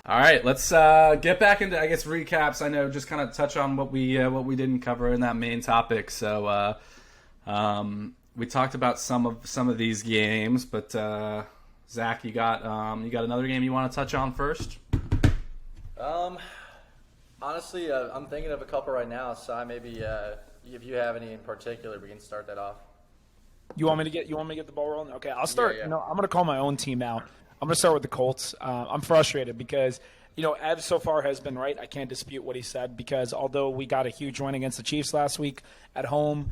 All right, let's get back into, I guess, recaps. I know, just kind of touch on what we didn't cover in that main topic. So we talked about some of these games, but Zach, you got another game you want to touch on first? Honestly, I'm thinking of a couple right now. So maybe if you have any in particular, we can start that off. You want me to get the ball rolling? Okay, I'll start. Yeah. I'm going to call my own team out. I'm going to start with the Colts. I'm frustrated because, Ev so far has been right. I can't dispute what he said because although we got a huge win against the Chiefs last week at home,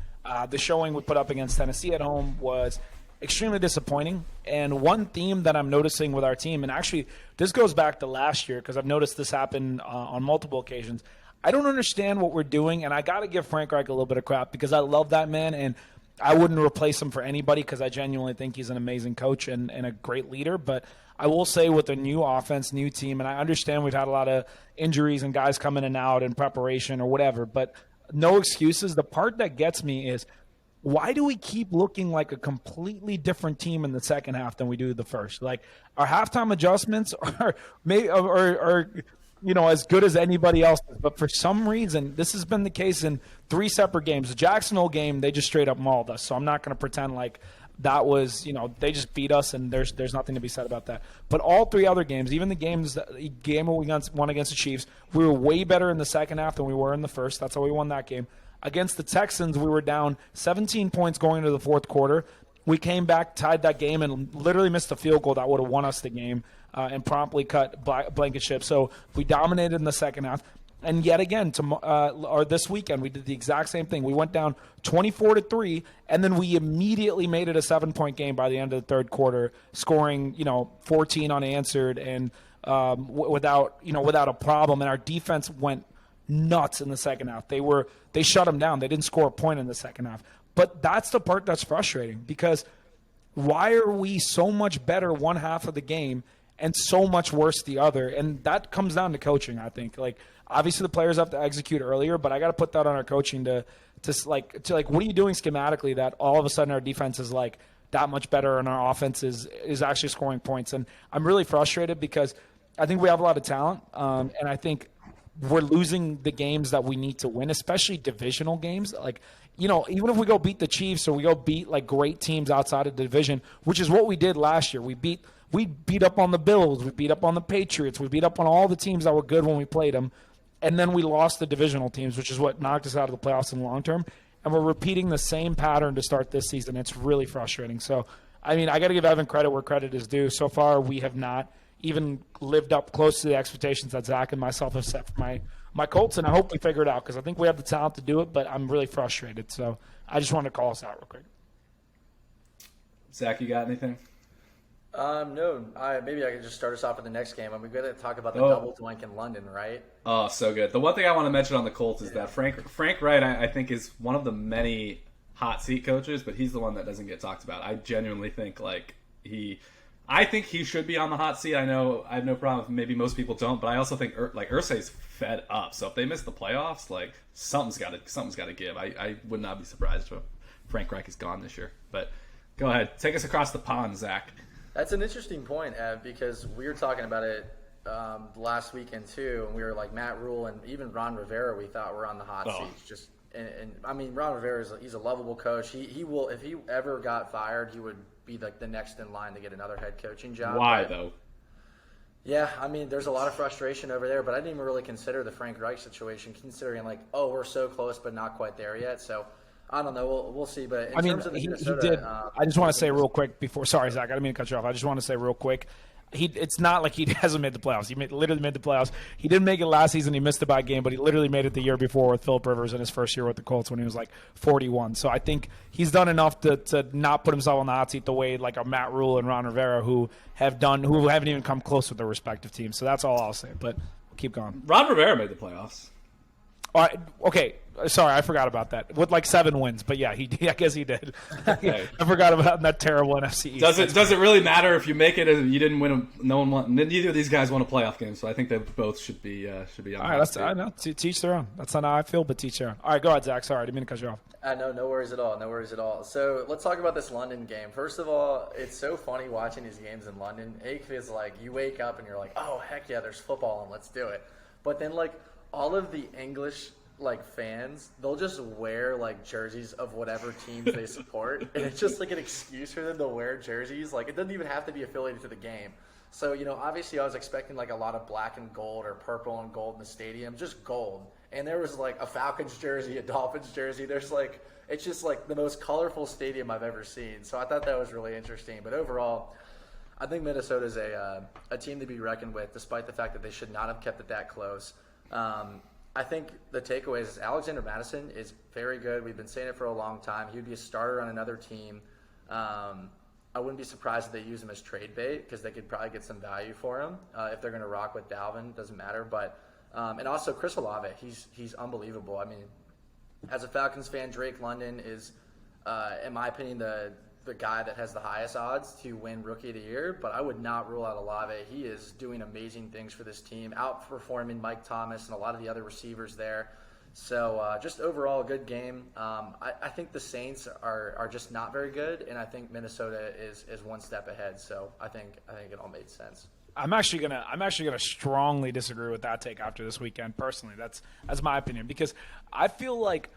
the showing we put up against Tennessee at home was extremely disappointing. And one theme that I'm noticing with our team, and actually this goes back to last year because I've noticed this happen on multiple occasions. I don't understand what we're doing, and I got to give Frank Reich a little bit of crap because I love that man, and I wouldn't replace him for anybody because I genuinely think he's an amazing coach and a great leader. But I will say with a new offense, new team, and I understand we've had a lot of injuries and guys coming in and out in preparation or whatever, but no excuses. The part that gets me is why do we keep looking like a completely different team in the second half than we do the first? Like our halftime adjustments are as good as anybody else's. But for some reason, this has been the case in 3 separate games. The Jacksonville game, they just straight up mauled us. So I'm not going to pretend like that was, they just beat us and there's nothing to be said about that. But all 3 other games, even the game we won against the Chiefs, we were way better in the second half than we were in the first. That's how we won that game. Against the Texans, we were down 17 points going into the fourth quarter. We came back, tied that game, and literally missed a field goal that would have won us the game and promptly cut Blankenship. So we dominated in the second half. And yet again, this weekend, we did the exact same thing. We went down 24-3, and then we immediately made it a 7-point game by the end of the third quarter, scoring 14 unanswered and without a problem. And our defense went nuts in the second half. They shut them down. They didn't score a point in the second half. But that's the part that's frustrating because why are we so much better one half of the game and so much worse the other? And that comes down to coaching, I think. Like, obviously the players have to execute earlier, but I got to put that on our coaching to what are you doing schematically that all of a sudden our defense is like that much better and our offense is actually scoring points? And I'm really frustrated because I think we have a lot of talent, and I think we're losing the games that we need to win, especially divisional games. Like, even if we go beat the Chiefs or we go beat like great teams outside of the division, which is what we did last year. We beat up on the Bills, we beat up on the Patriots, we beat up on all the teams that were good when we played them, and then we lost the divisional teams, which is what knocked us out of the playoffs in the long term. And we're repeating the same pattern to start this season. It's really frustrating. So, I got to give Evan credit where credit is due. So far, we have not even lived up close to the expectations that Zach and myself have set for my Colts, and I hope we figure it out because I think we have the talent to do it, but I'm really frustrated. So I just wanted to call us out real quick. Zach, you got anything? No. Maybe I could just start us off with the next game. We've got to talk about the double doink in London, right? Oh, so good. The one thing I want to mention on the Colts is that Frank Wright, I think, is one of the many hot seat coaches, but he's the one that doesn't get talked about. I genuinely think I think he should be on the hot seat. I know I have no problem if maybe most people don't, but I also think Irsay's fed up. So if they miss the playoffs, something's got to give. I would not be surprised if Frank Reich is gone this year. But go ahead, take us across the pond, Zach. That's an interesting point, Ev, because we were talking about it last weekend too, and we were like Matt Rule and even Ron Rivera. We thought were on the hot seat. Ron Rivera he's a lovable coach. He will, if he ever got fired, he would be like the next in line to get another head coaching job. Why though? Yeah, there's a lot of frustration over there, but I didn't even really consider the Frank Reich situation, considering we're so close but not quite there yet. So I don't know. We'll see. But in terms of the Minnesota, he did. I just want to say real quick before. Sorry, Zach. I didn't mean to cut you off. I just want to say real quick. It's not like he hasn't made the playoffs. He literally made the playoffs. He didn't make it last season. He missed a bye game, but he literally made it the year before with Phillip Rivers in his first year with the Colts when he was like 41. So I think he's done enough to not put himself on the hot seat the way like a Matt Rule and Ron Rivera who haven't even come close with their respective teams. So that's all I'll say. But keep going. Ron Rivera made the playoffs. All right, okay. Sorry, I forgot about that. With like 7 wins, but yeah, I guess he did. Okay. I forgot about that terrible NFC East. Does it really matter if you make it? You didn't win. No one won. Neither of these guys won a playoff game, so I think they both should be on. All right, I know. Teach their own. That's not how I feel, but teach their own. All right, go ahead, Zach. Sorry, I didn't mean to cut you off. No worries at all. No worries at all. So let's talk about this London game. First of all, it's so funny watching these games in London. It feels like you wake up and you're like, oh heck yeah, there's football and let's do it. But then like all of the English like fans, they'll just wear like jerseys of whatever teams they support, and it's just like an excuse for them to wear jerseys. Like it doesn't even have to be affiliated to the game. So obviously I was expecting like a lot of black and gold or purple and gold in the stadium, just gold. And there was like a Falcons jersey, a Dolphins jersey. It's just like the most colorful stadium I've ever seen. So I thought that was really interesting. But overall, I think Minnesota is a team to be reckoned with, despite the fact that they should not have kept it that close. I think the takeaways is Alexander Mattison is very good. We've been saying it for a long time. He would be a starter on another team. I wouldn't be surprised if they use him as trade bait because they could probably get some value for him if they're going to rock with Dalvin. Doesn't matter. But and also Chris Olave, he's unbelievable. I mean, as a Falcons fan, Drake London is, in my opinion, the guy that has the highest odds to win Rookie of the Year, but I would not rule out Olave. He is doing amazing things for this team, outperforming Mike Thomas and a lot of the other receivers there. So just overall a good game. I think the Saints are just not very good, and I think Minnesota is one step ahead. So I think it all made sense. I'm actually gonna strongly disagree with that take after this weekend. Personally, that's my opinion because I feel like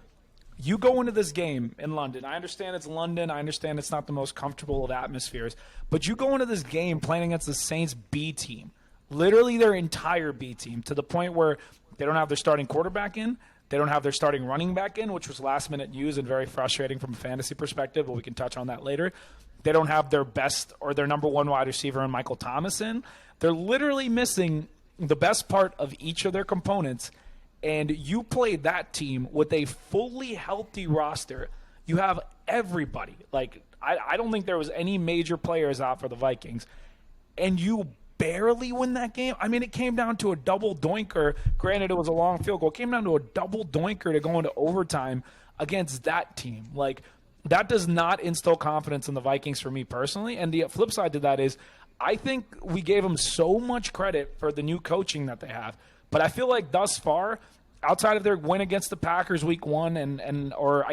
you go into this game in London. I understand it's London. I understand it's not the most comfortable of atmospheres. But you go into this game playing against the Saints B team, literally their entire B team, to the point where they don't have their starting quarterback in. They don't have their starting running back in, which was last-minute news and very frustrating from a fantasy perspective, but we can touch on that later. They don't have their best or their number one wide receiver in Michael Thomas in. They're literally missing the best part of each of their components. And you played that team with a fully healthy roster. You have everybody. Like, I don't think there was any major players out for the Vikings. And you barely win that game. I mean, it came down to a double doinker. Granted, it was a long field goal. It came down to a double doinker to go into overtime against that team. Like, that does not instill confidence in the Vikings for me personally. And the flip side to that is I think we gave them so much credit for the new coaching that they have. But I feel like thus far, outside of their win against the Packers week 1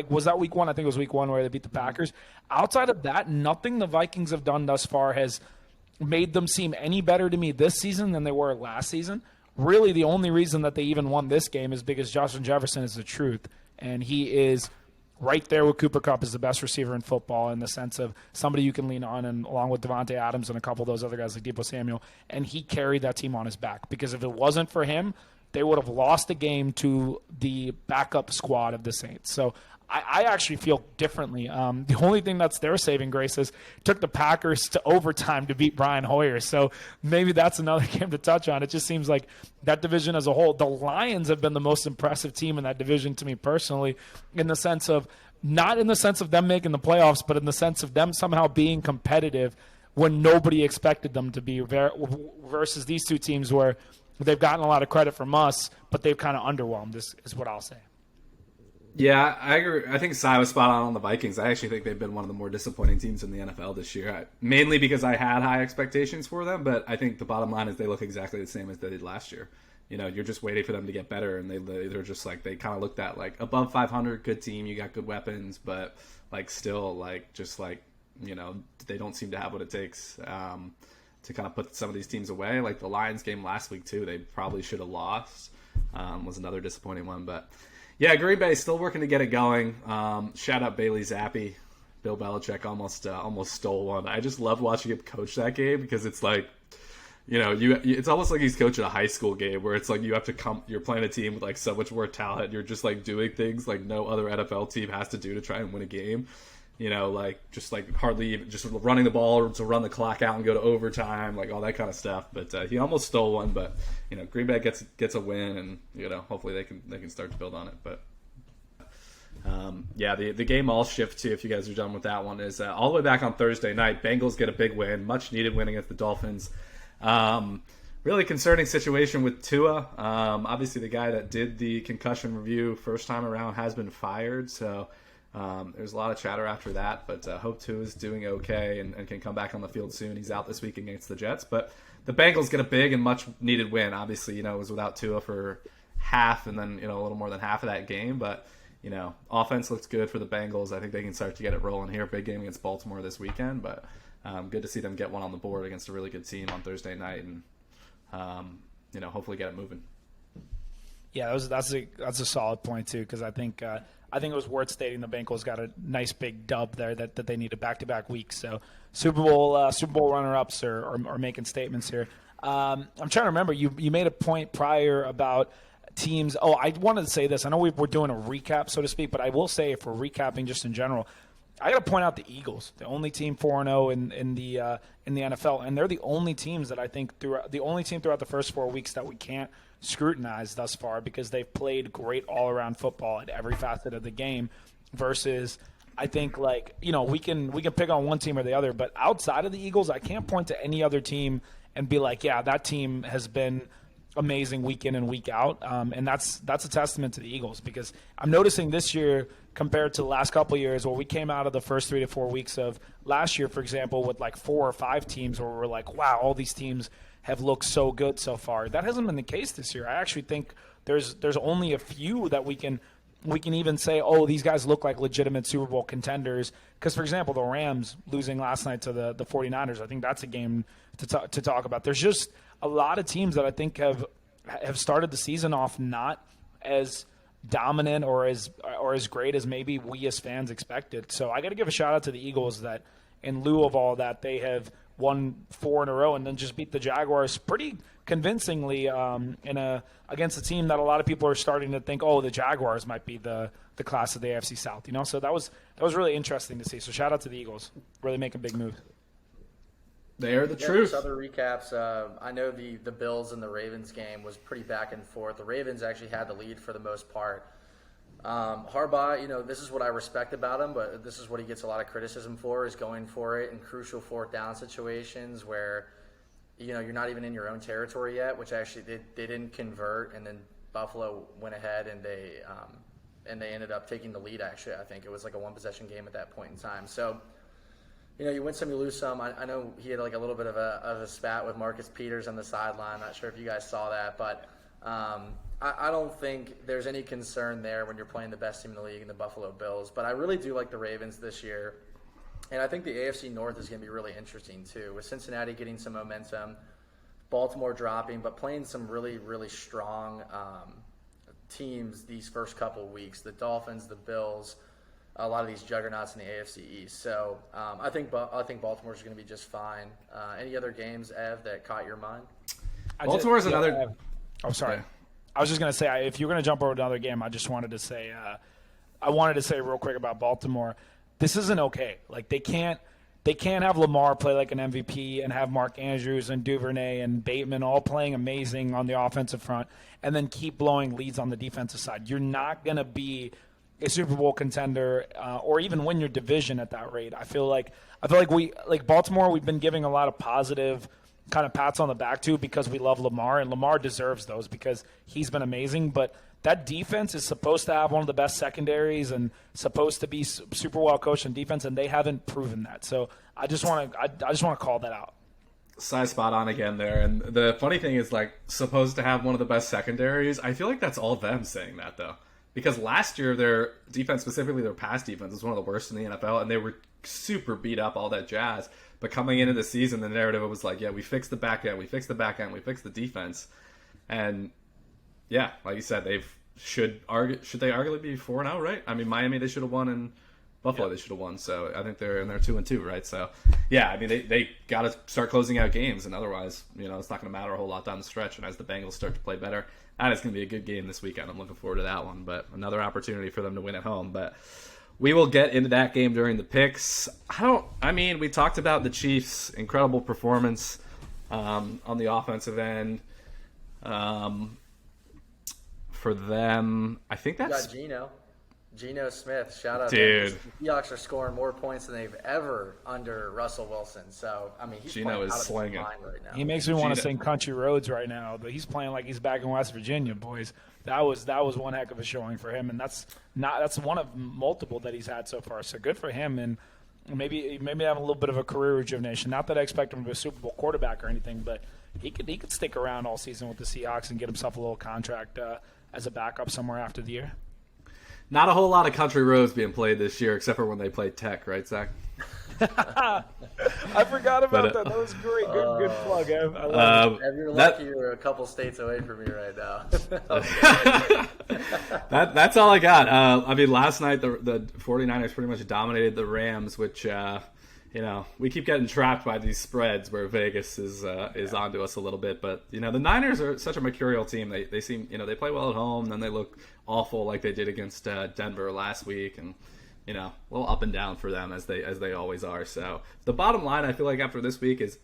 was that week 1? I think it was week 1 where they beat the Packers. Outside of that, nothing the Vikings have done thus far has made them seem any better to me this season than they were last season. Really, the only reason that they even won this game is because Justin Jefferson is the truth. And he is right there with Cooper Kupp as the best receiver in football in the sense of somebody you can lean on, and along with Devontae Adams and a couple of those other guys like Deebo Samuel. And he carried that team on his back because if it wasn't for him, they would have lost the game to the backup squad of the Saints. So I actually feel differently. The only thing that's their saving grace is took the Packers to overtime to beat Brian Hoyer. So maybe that's another game to touch on. It just seems like that division as a whole, the Lions have been the most impressive team in that division to me personally, in the sense of not in the sense of them making the playoffs, but in the sense of them somehow being competitive when nobody expected them to be, versus these two teams where they've gotten a lot of credit from us, but they've kind of underwhelmed, is what I'll say. Yeah, I agree. I think Cy was spot on the Vikings. I actually think they've been one of the more disappointing teams in the NFL this year, mainly because I had high expectations for them, but I think the bottom line is they look exactly the same as they did last year. You're just waiting for them to get better, and they're just like, they kind of looked at like above 500, good team, you got good weapons, but like still like just like, they don't seem to have what it takes to kind of put some of these teams away. Like the Lions game last week too, they probably should have lost. Was another disappointing one, but yeah, Green Bay still working to get it going. Shout out Bailey Zappi. Bill Belichick almost stole one. I just loved watching him coach that game because it's like, it's almost like he's coaching a high school game where it's like you have to come. You're playing a team with like so much more talent. You're just like doing things like no other NFL team has to do to try and win a game. just hardly even just running the ball to run the clock out and go to overtime, like all that kind of stuff. But he almost stole one. But Green Bay gets a win, and hopefully they can start to build on it. But the game I'll shift to, if you guys are done with that one, is all the way back on Thursday night. Bengals get a big win, much needed win against the Dolphins. Really concerning situation with Tua. Obviously, the guy that did the concussion review first time around has been fired, so there's a lot of chatter after that. But hope Tua is doing okay and can come back on the field soon. He's out this week against the Jets. But the Bengals get a big and much needed win. Obviously, it was without Tua for half and then a little more than half of that game. But offense looks good for the Bengals. I think they can start to get it rolling here. Big game against Baltimore this weekend, but good to see them get one on the board against a really good team on Thursday night and hopefully get it moving. Yeah, that's a solid point too, because I think it was worth stating the Bengals got a nice big dub there that they needed back-to-back weeks. So Super Bowl runner-ups are making statements here. I'm trying to remember. You made a point prior about teams. Oh, I wanted to say this. I know we're doing a recap, so to speak, but I will say, if we're recapping just in general, I got to point out the Eagles, the only team 4-0 in the NFL, and they're the only teams that I think throughout the first 4 weeks that we can't scrutinize thus far, because they've played great all-around football at every facet of the game. Versus, I think we can pick on one team or the other, but outside of the Eagles, I can't point to any other team and be like, yeah, that team has been amazing week in and week out, and that's a testament to the Eagles, because I'm noticing this year compared to the last couple of years where we came out of the first 3 to 4 weeks of last year, for example, with 4 or 5 teams where we're like, wow, all these teams have looked so good so far. That hasn't been the case this year. I actually think there's only a few that we can even say, oh, these guys look like legitimate Super Bowl contenders. Because, for example, the Rams losing last night to the 49ers, I think that's a game to talk about. There's just a lot of teams that I think have started the season off not as dominant or as great as maybe we as fans expected. So I got to give a shout out to the Eagles that, in lieu of all that, they have won 4 in a row and then just beat the Jaguars pretty convincingly against a team that a lot of people are starting to think, oh, the Jaguars might be the class of the AFC South. So that was really interesting to see. So shout out to the Eagles, really making big moves. They're the truth. Other recaps. I know the Bills and the Ravens game was pretty back and forth. The Ravens actually had the lead for the most part. Harbaugh, this is what I respect about him, but this is what he gets a lot of criticism for, is going for it in crucial 4th down situations where, you're not even in your own territory yet, which actually they didn't convert, and then Buffalo went ahead and they ended up taking the lead. Actually, I think it was like a 1-possession game at that point in time. So, you win some, you lose some. I know he had a little bit of a spat with Marcus Peters on the sideline. Not sure if you guys saw that, but I don't think there's any concern there when you're playing the best team in the league in the Buffalo Bills. But I really do like the Ravens this year. And I think the AFC North is going to be really interesting too, with Cincinnati getting some momentum, Baltimore dropping, but playing some really, really strong teams these first couple of weeks. The Dolphins, the Bills, a lot of these juggernauts in the AFC East. So I think Baltimore's going to be just fine. Any other games, Ev, that caught your mind? Baltimore's another. I'm sorry. Yeah. I was just going to say, if you're going to jump over to another game, I just wanted to say, real quick about Baltimore. This isn't okay. They can't have Lamar play like an MVP and have Mark Andrews and Duvernay and Bateman all playing amazing on the offensive front and then keep blowing leads on the defensive side. You're not going to be a Super Bowl contender or even win your division at that rate. I feel like Baltimore, we've been giving a lot of positive kind of pats on the back to because we love Lamar, and Lamar deserves those because he's been amazing. But that defense is supposed to have one of the best secondaries and supposed to be super well coached in defense, and they haven't proven that. So I just want to call that out. Size spot on again there. And the funny thing is, supposed to have one of the best secondaries. I feel like that's all them saying that, though. Because last year, their defense, specifically their pass defense, was one of the worst in the NFL, and they were super beat up, all that jazz. But coming into the season, the narrative was we fixed the back end, we fixed the defense. And yeah, like you said, should they arguably be 4-0, right? I mean, Miami, they should have won, and Buffalo, they should have won. So I think they're 2-2, right? So yeah, I mean, they got to start closing out games, and otherwise, it's not going to matter a whole lot down the stretch. And as the Bengals start to play better, that is going to be a good game this weekend. I'm looking forward to that one, but another opportunity for them to win at home. But we will get into that game during the picks. We talked about the Chiefs' incredible performance on the offensive end. For them, I think that's Geno Smith. Shout out, dude. The Seahawks are scoring more points than they've ever under Russell Wilson. So he's Geno playing is out of slinging his mind right now. He makes me want to sing Country Roads right now, but he's playing like he's back in West Virginia, boys. That was one heck of a showing for him, and that's one of multiple that he's had so far. So good for him, and maybe have a little bit of a career rejuvenation. Not that I expect him to be a Super Bowl quarterback or anything, but he could stick around all season with the Seahawks and get himself a little contract as a backup somewhere after the year. Not a whole lot of country roads being played this year, except for when they played Tech, right, Zach? I forgot about that. That was great. Good plug. I love it. You're lucky you're a couple states away from me right now. That's all I got. Last night the 49ers pretty much dominated the Rams, which we keep getting trapped by these spreads where Vegas is onto us a little bit. But the Niners are such a mercurial team. They seem they play well at home, then they look awful like they did against Denver last week, and a little up and down for them as they always are. So the bottom line, I feel like after this week, is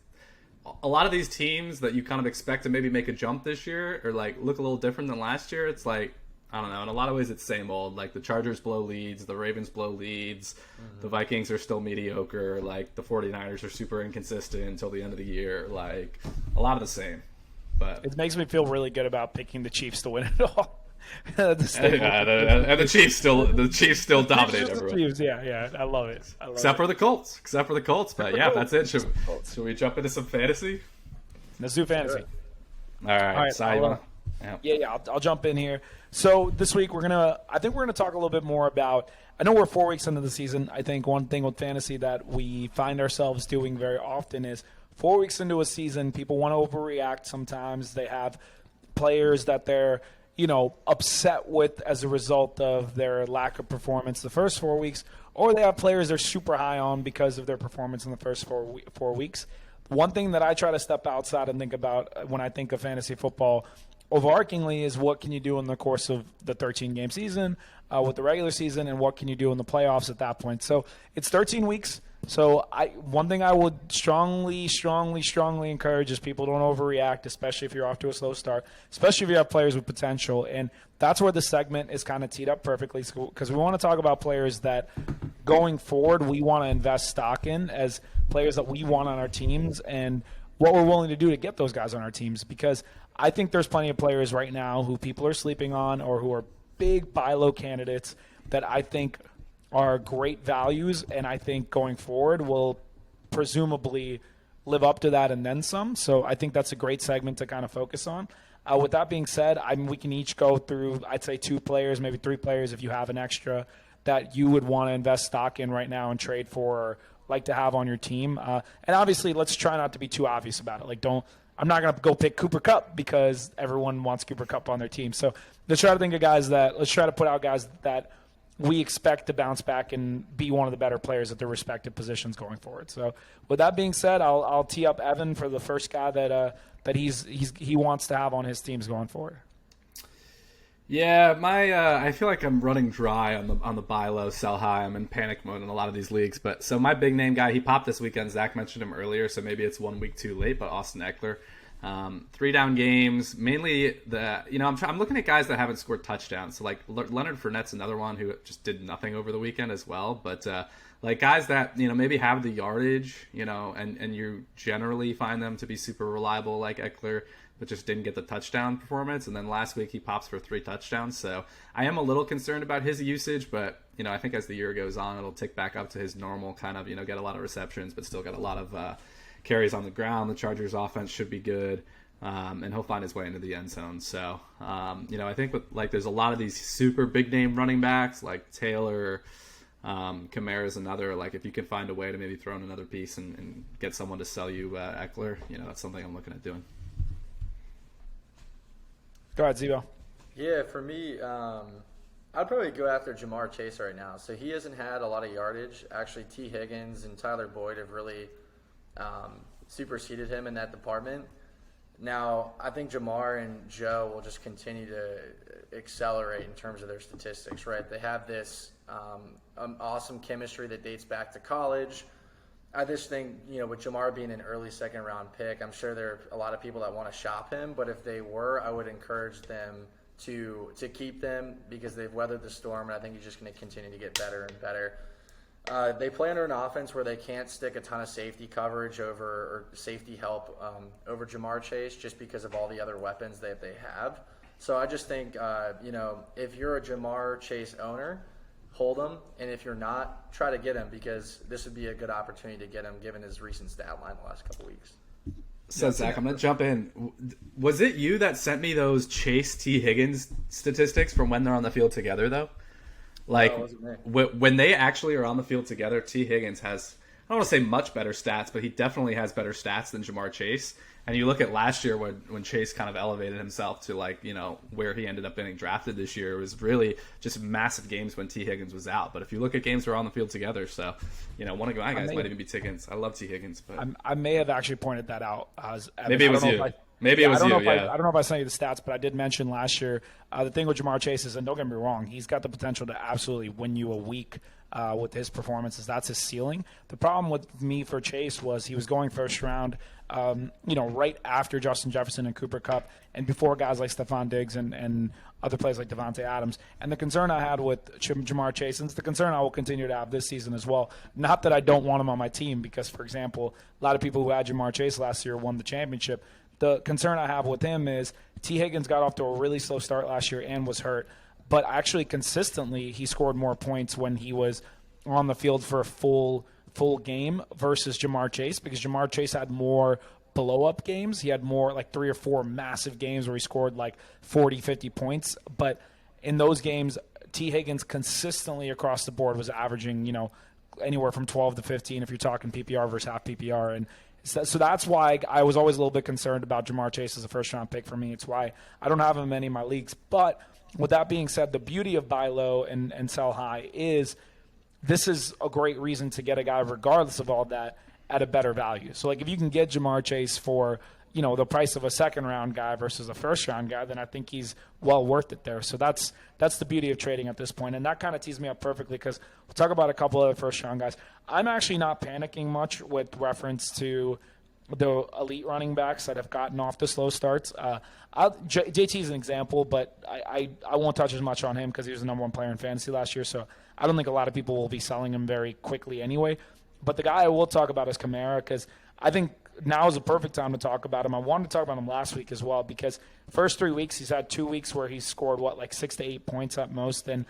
a lot of these teams that you kind of expect to maybe make a jump this year or like look a little different than last year. It's like, I don't know. In a lot of ways, it's same old. Like the Chargers blow leads, the Ravens blow leads, the Vikings are still mediocre. Like the 49ers are super inconsistent until the end of the year. Like a lot of the same. But it makes me feel really good about picking the Chiefs to win it all. And the Chiefs still dominate everyone. Chiefs, yeah, I love it. Except for the Colts. But yeah, that's it. Should we jump into some fantasy? Let's do fantasy. All right. So I'll jump in here. So this week I think we're gonna talk a little bit more about. I know we're 4 weeks into the season. I think one thing with fantasy that we find ourselves doing very often is 4 weeks into a season, people want to overreact. Sometimes they have players that they're upset with as a result of their lack of performance the first 4 weeks, or they have players they're super high on because of their performance in the first 4 weeks. One thing that I try to step outside and think about when I think of fantasy football overarchingly is what can you do in the course of the 13-game season with the regular season, and what can you do in the playoffs at that point. So it's 13 weeks. So one thing I would strongly encourage is people don't overreact, especially if you're off to a slow start, especially if you have players with potential. And that's where the segment is kind of teed up perfectly, because we want to talk about players that going forward we want to invest stock in as players that we want on our teams and what we're willing to do to get those guys on our teams. Because I think there's plenty of players right now who people are sleeping on or who are big buy low candidates that I think are great values, and I think going forward will presumably live up to that and then some. So I think that's a great segment to kind of focus on. With that being said, we can each go through, I'd say 2 players, maybe 3 players if you have an extra that you would want to invest stock in right now and trade for or like to have on your team. And obviously, let's try not to be too obvious about it. I'm not going to go pick Cooper Kupp because everyone wants Cooper Kupp on their team. So let's try to think of let's try to put out guys that we expect to bounce back and be one of the better players at their respective positions going forward. So with that being said, I'll tee up Evan for the first guy that he wants to have on his teams going forward. Yeah, I feel like I'm running dry on the buy low, sell high. I'm in panic mode in a lot of these leagues. But so my big name guy, he popped this weekend. Zach mentioned him earlier, so maybe it's 1 week too late. But Austin Eckler, 3 down games. Mainly I'm looking at guys that haven't scored touchdowns. So like Leonard Fournette's another one who just did nothing over the weekend as well. But like guys that maybe have the yardage, and you generally find them to be super reliable, like Eckler, but just didn't get the touchdown performance. And then last week he pops for 3 touchdowns. So I am a little concerned about his usage, but I think as the year goes on, it'll tick back up to his normal kind of get a lot of receptions, but still get a lot of carries on the ground. The Chargers offense should be good, and he'll find his way into the end zone. So I think there's a lot of these super big name running backs like Taylor. Kamara's another. Like if you can find a way to maybe throw in another piece and get someone to sell you Eckler, that's something I'm looking at doing. Go ahead, Zebo. Yeah, for me, I'd probably go after Jamar Chase right now. So he hasn't had a lot of yardage. Actually, T. Higgins and Tyler Boyd have really superseded him in that department. Now, I think Jamar and Joe will just continue to accelerate in terms of their statistics, right? They have this Awesome chemistry that dates back to college. I just think, with Jamar being an early second-round pick, I'm sure there are a lot of people that want to shop him. But if they were, I would encourage them to keep them because they've weathered the storm, and I think he's just going to continue to get better and better. They play under an offense where they can't stick a ton of safety coverage or safety help over Jamar Chase just because of all the other weapons that they have. So I just think, if you're a Jamar Chase owner, hold him, and if you're not, try to get him because this would be a good opportunity to get him given his recent stat line the last couple weeks. So, Zach, I'm going to jump in. Was it you that sent me those Chase T. Higgins statistics from when they're on the field together, though? Like, when they actually are on the field together, T. Higgins has, I don't want to say much better stats, but he definitely has better stats than Jamar Chase. And you look at last year when Chase kind of elevated himself to, where he ended up getting drafted this year, it was really just massive games when T. Higgins was out. But if you look at games where they're on the field together, so, one of my guys might even be T. Higgins. I love T. Higgins. But I may have actually pointed that out. Maybe it was you. Maybe it was you, yeah. I don't know if I sent you the stats, but I did mention last year the thing with Jamar Chase is, and don't get me wrong, he's got the potential to absolutely win you a week with his performances. That's his ceiling. The problem with me for Chase was he was going first round, right after Justin Jefferson and Cooper Kupp and before guys like Stephon Diggs and other players like Devontae Adams. And the concern I had with Jamar Chase, and it's the concern I will continue to have this season as well, not that I don't want him on my team because, for example, a lot of people who had Jamar Chase last year won the championship. The concern I have with him is T. Higgins got off to a really slow start last year and was hurt, but actually consistently he scored more points when he was on the field for a full game versus Jamar Chase because Jamar Chase had more blow-up games. He had more like 3 or 4 massive games where he scored like 40, 50 points, but in those games, T. Higgins consistently across the board was averaging, anywhere from 12 to 15 if you're talking PPR versus half PPR, and so that's why I was always a little bit concerned about Jamar Chase as a first-round pick for me. It's why I don't have him in any of my leagues. But with that being said, the beauty of buy low and sell high is this is a great reason to get a guy, regardless of all that, at a better value. So, if you can get Jamar Chase for, the price of a second-round guy versus a first-round guy, then I think he's well worth it there. So that's the beauty of trading at this point. And that kind of tees me up perfectly because we'll talk about a couple other first-round guys. I'm actually not panicking much with reference to the elite running backs that have gotten off the slow starts. JT is an example, but I won't touch as much on him because he was the number one player in fantasy last year. So I don't think a lot of people will be selling him very quickly anyway. But the guy I will talk about is Kamara because I think now is the perfect time to talk about him. I wanted to talk about him last week as well because first 3 weeks he's had 2 weeks where he's scored 6 to 8 points at most, and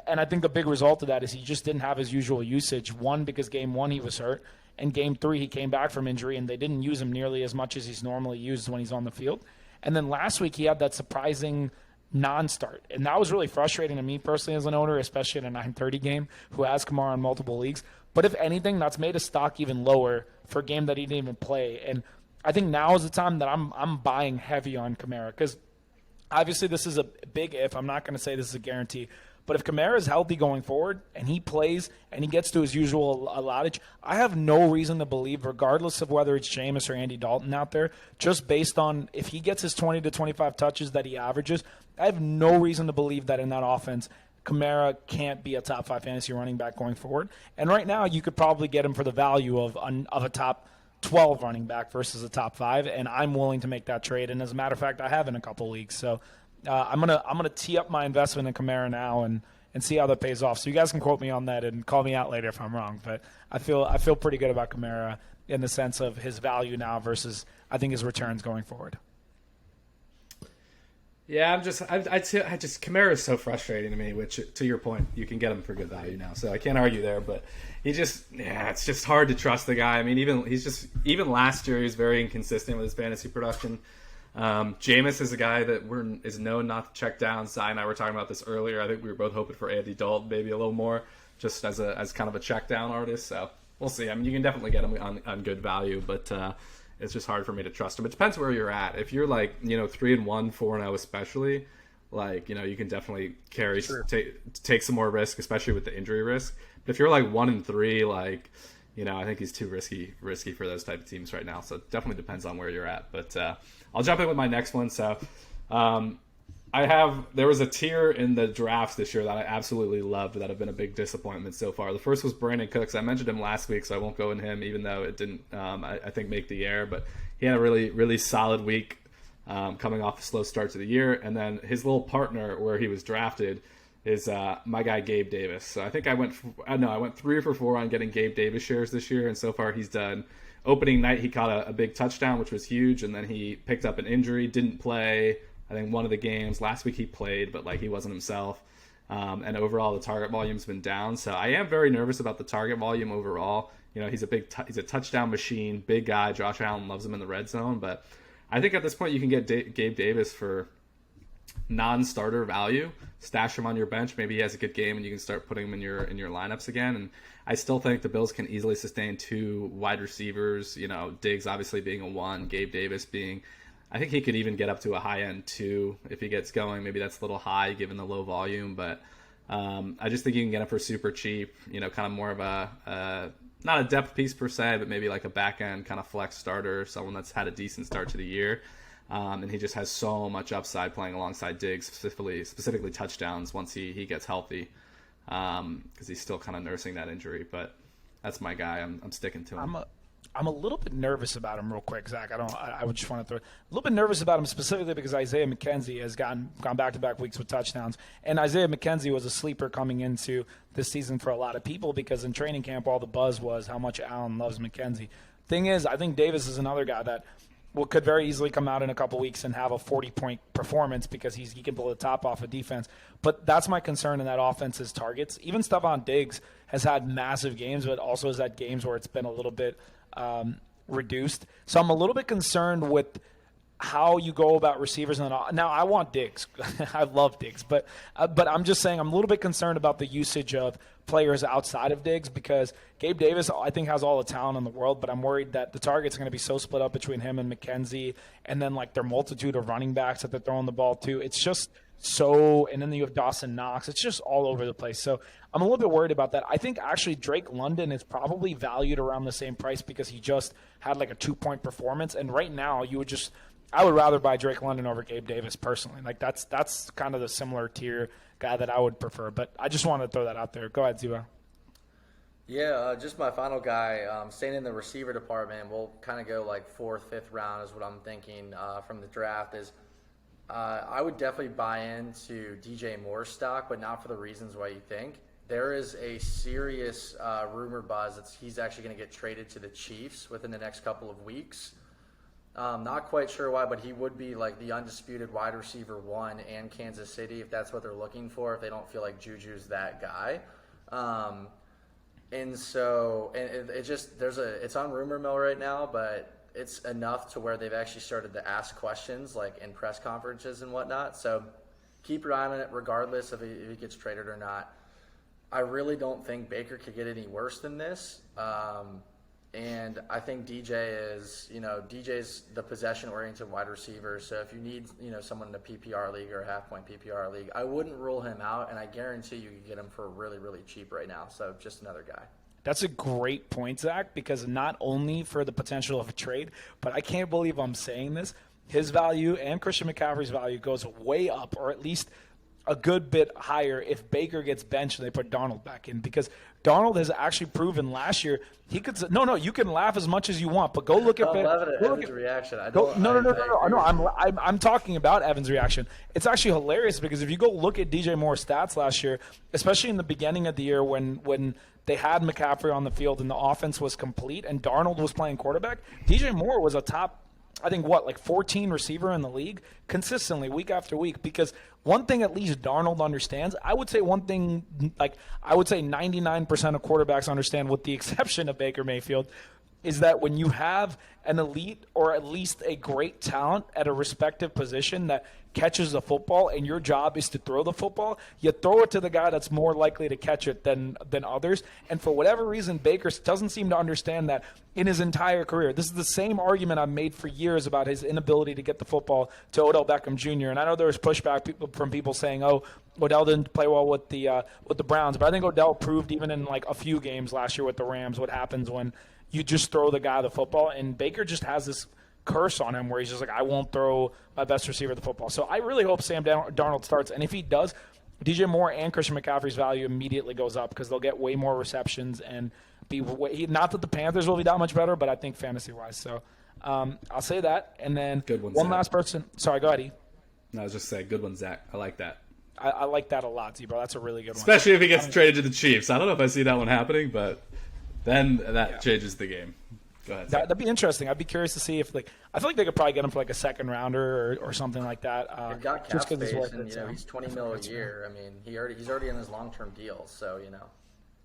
I think the big result of that is he just didn't have his usual usage. One, because game 1 he was hurt, and game 3 he came back from injury and they didn't use him nearly as much as he's normally used when he's on the field. And then last week he had that surprising non-start, and that was really frustrating to me personally as an owner, especially in a 9:30 game who has Kamara in multiple leagues. But if anything, that's made his stock even lower for a game that he didn't even play. And I think now is the time that I'm buying heavy on Kamara because obviously this is a big if. I'm not going to say this is a guarantee. But if Kamara is healthy going forward and he plays and he gets to his usual allottage, I have no reason to believe, regardless of whether it's Jameis or Andy Dalton out there, just based on if he gets his 20 to 25 touches that he averages, I have no reason to believe that in that offense Kamara can't be a top 5 fantasy running back going forward. And right now you could probably get him for the value of a top 12 running back versus a top 5, and I'm willing to make that trade. And as a matter of fact, I have in a couple leagues. So I'm gonna tee up my investment in Kamara now and see how that pays off. So you guys can quote me on that and call me out later if I'm wrong. But I feel pretty good about Kamara in the sense of his value now versus I think his returns going forward. Yeah, Kamara is so frustrating to me, which, to your point, you can get him for good value now. So I can't argue there, but it's just hard to trust the guy. I mean, even last year, he was very inconsistent with his fantasy production. Jameis is a guy that is known not to check down. Cy and I were talking about this earlier. I think we were both hoping for Andy Dalton maybe a little more, just as kind of a check down artist. So we'll see. I mean, you can definitely get him on good value, but it's just hard for me to trust him. It depends where you're at. If you're 3-1, 4-0 especially, you can definitely take some more risk, especially with the injury risk. But if you're 1-3, I think he's too risky for those type of teams right now. So it definitely depends on where you're at. But I'll jump in with my next one. So There was a tier in the drafts this year that I absolutely loved that have been a big disappointment so far. The first was Brandon Cooks. I mentioned him last week, so I won't go in him, even though it didn't, I think, make the air. But he had a really, really solid week coming off a slow start to the year. And then his little partner where he was drafted is my guy Gabe Davis. So I think I went 3 for 4 on getting Gabe Davis shares this year, and so far he's done. Opening night, he caught a big touchdown, which was huge, and then he picked up an injury, didn't play I think one of the games. Last week he played, but he wasn't himself. And overall, the target volume's been down. So I am very nervous about the target volume overall. He's a touchdown machine, big guy. Josh Allen loves him in the red zone. But I think at this point you can get Gabe Davis for non-starter value. Stash him on your bench. Maybe he has a good game, and you can start putting him in your lineups again. And I still think the Bills can easily sustain 2 wide receivers. Diggs obviously being a 1, Gabe Davis being. I think he could even get up to a high-end 2 if he gets going. Maybe that's a little high given the low volume, but I just think you can get him for super cheap, kind of more of a not a depth piece per se, but maybe like a back-end kind of flex starter, someone that's had a decent start to the year. And he just has so much upside playing alongside Diggs, specifically touchdowns once he gets healthy, because he's still kind of nursing that injury. But that's my guy. I'm sticking to him. I'm a little bit nervous about him, real quick, Zach. I would just want to throw a little bit nervous about him specifically because Isaiah McKenzie has gone back-to-back weeks with touchdowns, and Isaiah McKenzie was a sleeper coming into this season for a lot of people because in training camp all the buzz was how much Allen loves McKenzie. Thing is, I think Davis is another guy that could very easily come out in a couple weeks and have a 40-point performance because he can pull the top off of defense. But that's my concern in that offense's targets. Even Stephon Diggs has had massive games, but also has had games where it's been a little bit reduced. So I'm a little bit concerned with how you go about receivers. Now I want Diggs. I love Diggs, but I'm just saying I'm a little bit concerned about the usage of players outside of Diggs because Gabe Davis I think has all the talent in the world, but I'm worried that the target's going to be so split up between him and McKenzie, and then their multitude of running backs that they're throwing the ball to. It's just and then you have Dawson Knox. It's just all over the place. So I'm a little bit worried about that. I think actually Drake London is probably valued around the same price because he just had a 2-point performance. And right now I would rather buy Drake London over Gabe Davis personally. That's kind of the similar tier guy that I would prefer. But I just wanted to throw that out there. Go ahead, Ziva. Yeah, just my final guy, staying in the receiver department, we'll kind of go 4th, 5th round is what I'm thinking from the draft is I would definitely buy into DJ Moore's stock, but not for the reasons why you think. There is a serious rumor buzz that he's actually going to get traded to the Chiefs within the next couple of weeks. Not quite sure why, but he would be the undisputed wide receiver 1 in Kansas City if that's what they're looking for, if they don't feel like Juju's that guy. And so it's on rumor mill right now, but it's enough to where they've actually started to ask questions in press conferences and whatnot. So keep your eye on it regardless if he gets traded or not. I really don't think Baker could get any worse than this. And I think DJ's the possession-oriented wide receiver. So if you need, someone in a PPR league or a half-point PPR league, I wouldn't rule him out, and I guarantee you can get him for really, really cheap right now. So just another guy. That's a great point, Zach, because not only for the potential of a trade, but I can't believe I'm saying this, his value and Christian McCaffrey's value goes way up, or at least a good bit higher if Baker gets benched and they put Darnold back in, because Darnold has actually proven last year he could. No, you can laugh as much as you want, but go look at Evan's reaction. I'm talking about Evan's reaction. It's actually hilarious because if you go look at DJ Moore's stats last year, especially in the beginning of the year when they had McCaffrey on the field and the offense was complete and Darnold was playing quarterback, DJ Moore was a top, I think 14 receiver in the league consistently week after week. Because one thing at least Darnold understands, I would say 99% of quarterbacks understand, with the exception of Baker Mayfield, is that when you have an elite or at least a great talent at a respective position that catches the football and your job is to throw the football, you throw it to the guy that's more likely to catch it than others. And for whatever reason, Baker doesn't seem to understand that in his entire career. This is the same argument I've made for years about his inability to get the football to Odell Beckham Jr. And I know there was pushback from people saying, oh, Odell didn't play well with the Browns. But I think Odell proved even in a few games last year with the Rams what happens when you just throw the guy the football. And Baker just has this curse on him where he's just like, I won't throw my best receiver the football. So I really hope Sam Darnold starts. And if he does, DJ Moore and Christian McCaffrey's value immediately goes up because they'll get way more receptions and not that the Panthers will be that much better, but I think fantasy-wise. So I'll say that. And then good one, one Zach. last person. Sorry, go ahead, E. No, I was just saying, good one, Zach. I like that. I like that a lot, Z-Bro. That's a really good one. Especially if he gets traded to the Chiefs. I don't know if I see that one happening, but then that changes the game. Go ahead. That'd be interesting. I'd be curious to see if, I feel like they could probably get him for like a second rounder or something like that. They've got cap space, and he's $20 million a year. I mean, he's already in his long-term deal, so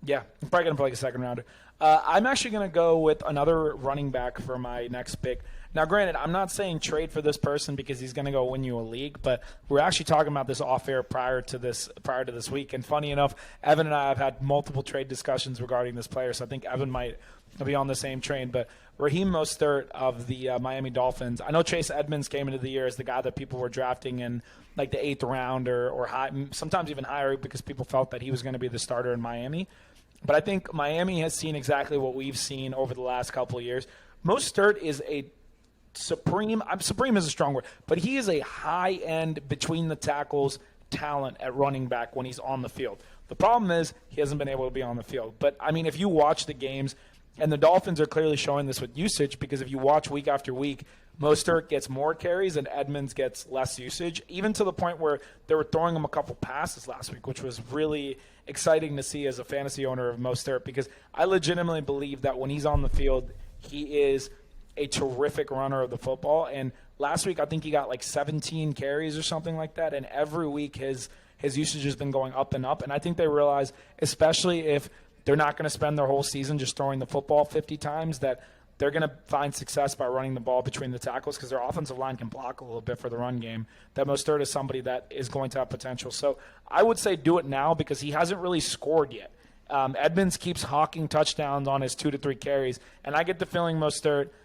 Yeah, I'm probably going to play like a second rounder. I'm actually going to go with another running back for my next pick. Now, granted, I'm not saying trade for this person because he's going to go win you a league, but we're actually talking about this off air prior to this week. And funny enough, Evan and I have had multiple trade discussions regarding this player, so I think Evan might be on the same train. But Raheem Mostert of the Miami Dolphins. I know Chase Edmonds came into the year as the guy that people were drafting in like the 8th round or high, sometimes even higher because people felt that he was going to be the starter in Miami. But I think Miami has seen exactly what we've seen over the last couple of years. Mostert is a supreme is a strong word, but he is a high-end between the tackles talent at running back when he's on the field. The problem is he hasn't been able to be on the field. But, I mean, if you watch the games, and the Dolphins are clearly showing this with usage because if you watch week after week, Mostert gets more carries and Edmonds gets less usage, even to the point where they were throwing him a couple passes last week, which was really exciting to see as a fantasy owner of Mostert because I legitimately believe that when he's on the field, he is a terrific runner of the football. And last week, I think he got like 17 carries or something like that. And every week, his usage has been going up and up. And I think they realize, especially if they're not going to spend their whole season just throwing the football 50 times, that they're going to find success by running the ball between the tackles because their offensive line can block a little bit for the run game. That Mostert is somebody that is going to have potential. So I would say do it now because he hasn't really scored yet. Edmonds keeps hawking touchdowns on his 2 to 3 carries. And I get the feeling Mostert –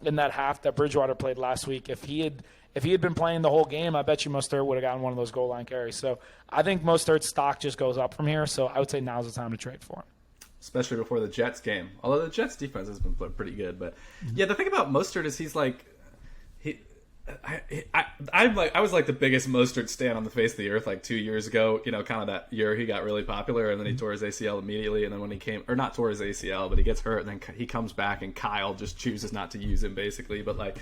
in that half that Bridgewater played last week, if he had been playing the whole game, I bet you Mostert would have gotten one of those goal line carries. So I think Mostert's stock just goes up from here. So I would say now's the time to trade for him, especially before the Jets game. Although the Jets defense has been pretty good, but yeah, the thing about Mostert is he's like I was like the biggest Mostert stan on the face of the earth like 2 years ago, kind of that year he got really popular and then he tore his ACL immediately. And then when he not tore his ACL, but he gets hurt and then he comes back and Kyle just chooses not to use him basically. But like,